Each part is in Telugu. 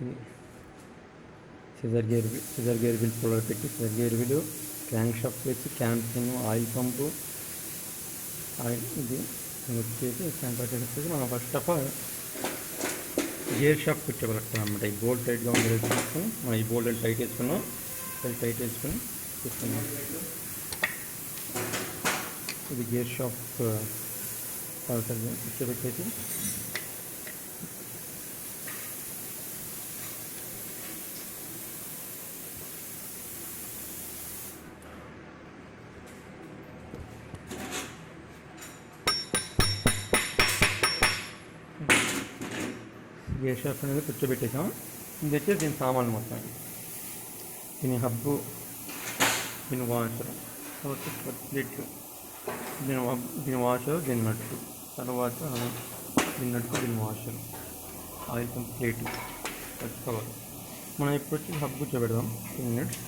ఇది సిజర్ గేర్ వీల్ పుల్లర్ పెట్టి సిజర్ గేర్ వీలు, క్రాంక్ షాఫ్ట్ వచ్చి క్యాన్పిన్, ఆయిల్ పంపు, ఆయిల్ ఇది వచ్చేసి సెంటర్ వచ్చేసి మనం first of all gear shaft కూర్చోబెడతాం అనమాట. ఈ బోల్ట్ టైట్గా ఉండేది తీసుకొని మనం ఈ బోల్ట్ టైట్ వేసుకున్నాం, టైట్ వేసుకొని తీసుకున్నాం. ఇది గేర్ షాఫ్ట్ కూర్చోబెట్టేసి గేర్ షాఫ్ట్ అనేది కూర్చోబెట్టేసాం. ఇది వచ్చేసి దీని సామాన్లు మొత్తం, దీని హబ్బు, దీని వాషర్, స్ప్లిట్, దీని వాషర్, దీని నట్టు, తర్వాత దీని నట్టు, దీని washer, oil pump plate, cover. మనం ఇప్పుడు వచ్చి హబ్ కూర్చోబెడదాం. 2 మినిట్స్.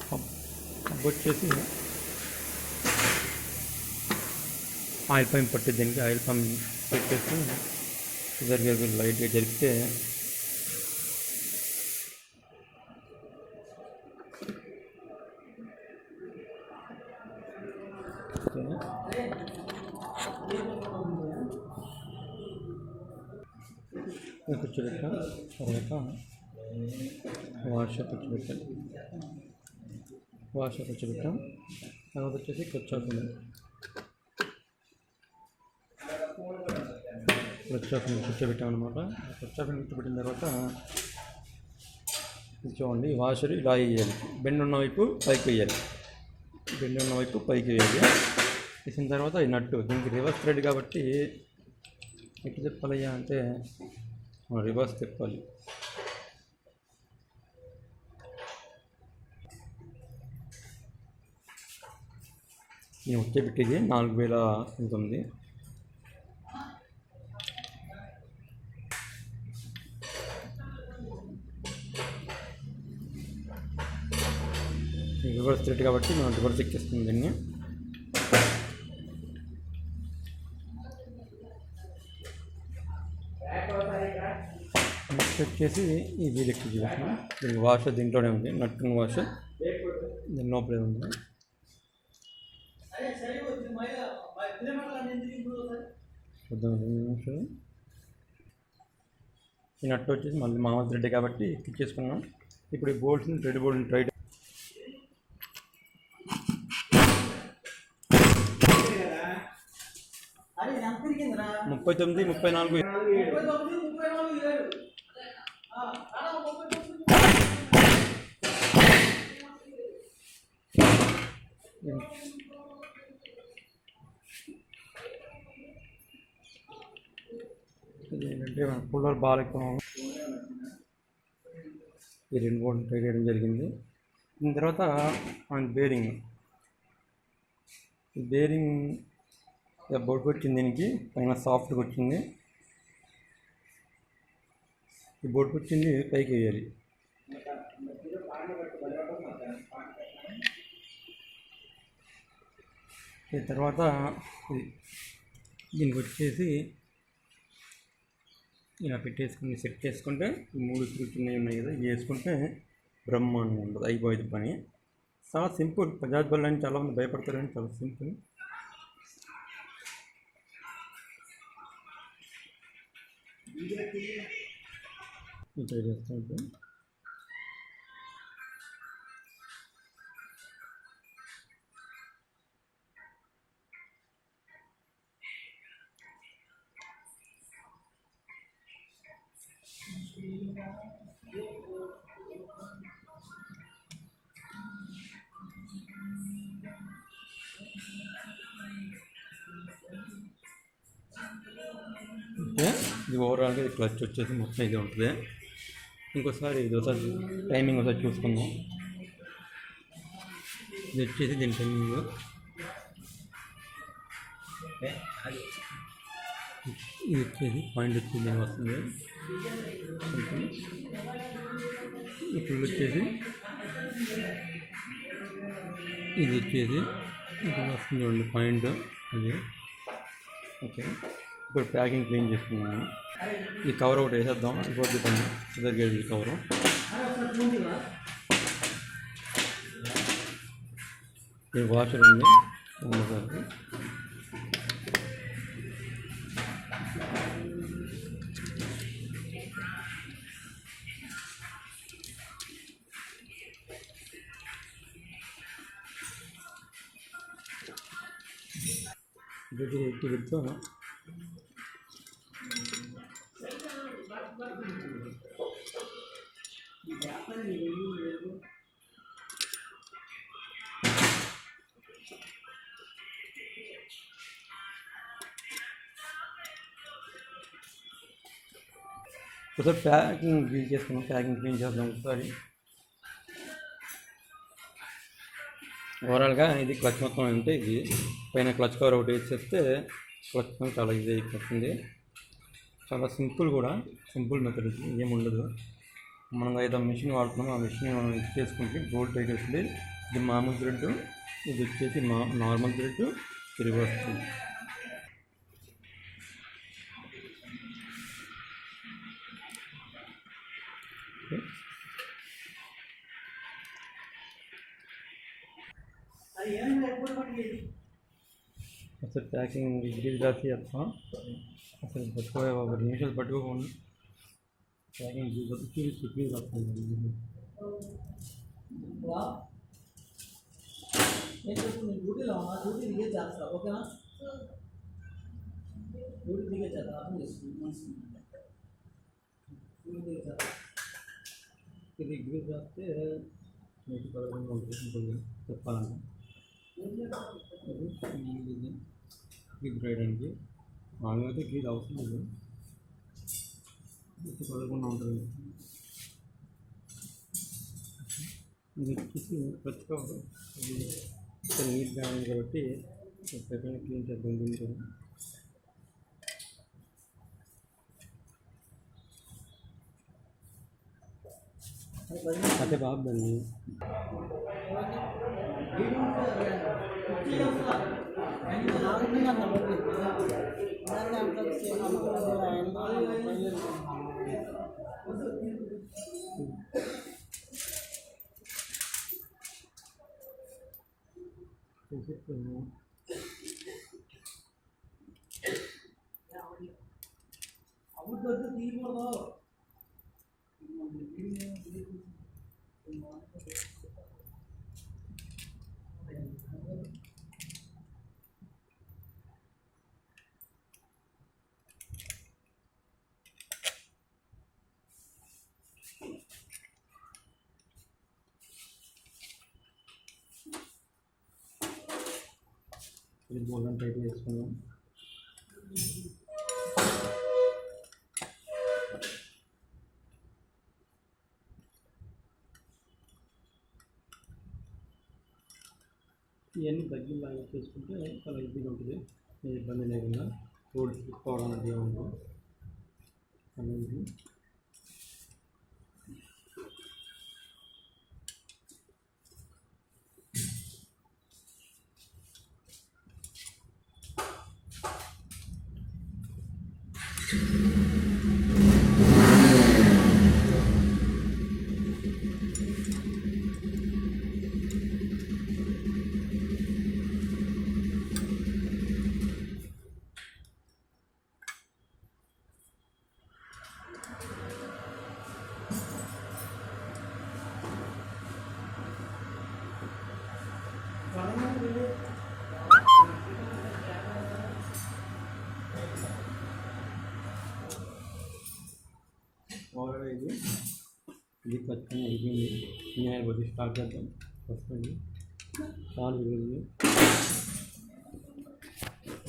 హబ్ వచ్చేసి ఆయిల్ పంప్ పట్టే దీనికి ఆయిల్ పంప్ పెట్టేసి జరిగే లైట్గా జరిపితే కూర్చోబెట్టాం. తర్వాత వాషర్ కూర్చోబెట్టాం. తర్వాత వచ్చేసి కూర్చోకుండా కూర్చోబెట్టాం అనమాట. కూర్చోబెట్టిన తర్వాత చూడండి, వాషర్ ఇలా వేయాలి, బెండ్ ఉన్న వైపు పైకి వేయాలి, వేసిన తర్వాత ఈ నట్టు, దీనికి రివర్స్ థ్రెడ్ కాబట్టి ఎట్లా చెప్పాలయ్యా అంటే మనం రివర్స్ తిప్పాలి. నేను వచ్చే పెట్టేది 4000 ఉంది. రివర్స్ థ్రెడ్ కాబట్టి మనం రివర్స్ ఎక్కిస్తుంది దీన్ని. నెక్స్ట్ వచ్చేసి ఈ వీల్ ఎక్కి చూస్తున్నాం. దీనికి వాషర్ దీంట్లోనే ఉంది, నట్టును వాషర్ దీని లోపలే ఉంది. ఈ నట్టు వచ్చేసి మళ్ళీ మామూలు థ్రెడ్ కాబట్టి ఎక్కించేసుకున్నాం. ఇప్పుడు ఈ బోల్ట్స్ని థ్రెడ్ బోల్ట్ని టైట్ 39, 34 ఏంటంటే మన పుల్లర్ బాల్ ఎక్కువ ఈ 2 బోల్ట్ టైట్ చేయడం జరిగింది. దీని తర్వాత మన బేరింగ్ బోర్డుకి వచ్చింది, దీనికి పైన సాఫ్ట్గా వచ్చింది. ఈ బోర్డుకి వచ్చింది పైకి వేయాలి. తర్వాత దీనికి వచ్చేసి ఇలా పెట్టేసుకుని సెట్ చేసుకుంటే 3 స్క్రూ చిన్నవి ఉన్నాయి కదా, ఇవి వేసుకుంటే బ్రహ్మాండంగా ఉంటుంది, అయిపోయేది పని. చాలా సింపుల్. బజాజ్ బల్ అని చాలామంది భయపడతారు, కానీ చాలా సింపుల్. ట్రై చేస్తూ ఉంటాం. ఇది ఓవరాల్గా ఇది క్లచ్ వచ్చేసి మొత్తం ఇది ఉంటుంది. ఇంకోసారి ఇది ఒకసారి టైమింగ్ ఒకసారి చూసుకుందాం. ఇది వచ్చేసి దీని టైమింగ్, ఇది వచ్చేసి పాయింట్ వచ్చి దీని వస్తుంది. ఇప్పుడు వచ్చేసి ఇది వచ్చేసి ఇక్కడ వస్తుంది చూడండి పాయింట్, అది ఓకే. ఇప్పుడు ప్యాకింగ్ క్లీన్ చేసుకున్నాను. ఈ కవర్ ఒకటి వేసేద్దాం. అయిపోద్ది పని. దగ్గర కవరు ఈ వాషర్ ఉంది. ఇటు పెడతాను. ఒకసారి ప్యాకింగ్ క్లీన్ చేసుకున్నాం. ప్యాకింగ్ క్లీన్ చేద్దాం ఒకసారి. ఓవరాల్గా ఇది క్లచ్ మొత్తం అంటే ఇది పైన క్లచ్ కవర్ ఒకటి వేసేస్తే క్లచ్ మొత్తం చాలా ఈజీ అయిపోతుంది. చాలా సింపుల్ కూడా, సింపుల్ మెథడ్. ఏముండదు. మనం ఏదో మిషన్ వాడుతున్నాం, ఆ మిషన్ మనం ఇది చేసుకుంటే గోల్డ్ టైట్ వస్తుంది. ఇది మామూలు థ్రెడ్, ఇది వచ్చేసి నార్మల్ థ్రెడ్ తిరిగి వస్తుంది. అసలు ప్యాకింగ్ గ్రీజ్ రాసి చేస్తాం. అసలు పట్టుకోవే 1 నిమిషాలు పట్టుకోకుండా ప్యాకింగ్ గ్రీజ్ వస్తుంది. డ్యూటీ దిగే చేస్తా, ఓకేనా? డ్యూటీ దిగే చేస్తా, అర్థం చేసుకుంటాం. ఇది గ్రీజ్ రాస్తే మీకు పదకొండు ఉంటుంది చెప్పాలంటే. గ్రీజ్ రాయడానికి మామూలుగా అయితే గ్రీజ్ అవసరం లేదు. పదకొండు ఉంటుంది. ఇది వచ్చేసి పెట్టుకోవాలి. ఇది నీట్గా ఉంది కాబట్టి సెకండ్ క్లీన్ చేద్దాం. దీంట్లో అదే బాగుందండి. ఇది బోల్డన్ టైట్ చేసుకున్నాం. ఇవన్నీ దగ్గరలాగా చేసుకుంటే చాలా ఈజీగా ఉంటుంది. ఏ ఇబ్బంది లేకుండా రోడ్ తిప్పుకోవడం అనేది ఉండదు అనేది. ఓవరాల్ ఇది పచ్చని అయిపోయింది. నేను కొద్ది స్టార్ట్ చేద్దాం. వస్తుంది చాలా జరిగింది.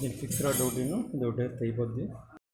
నేను 6 రాడ్ ఒకటి ఇది ఒకటి అయిపోద్ది.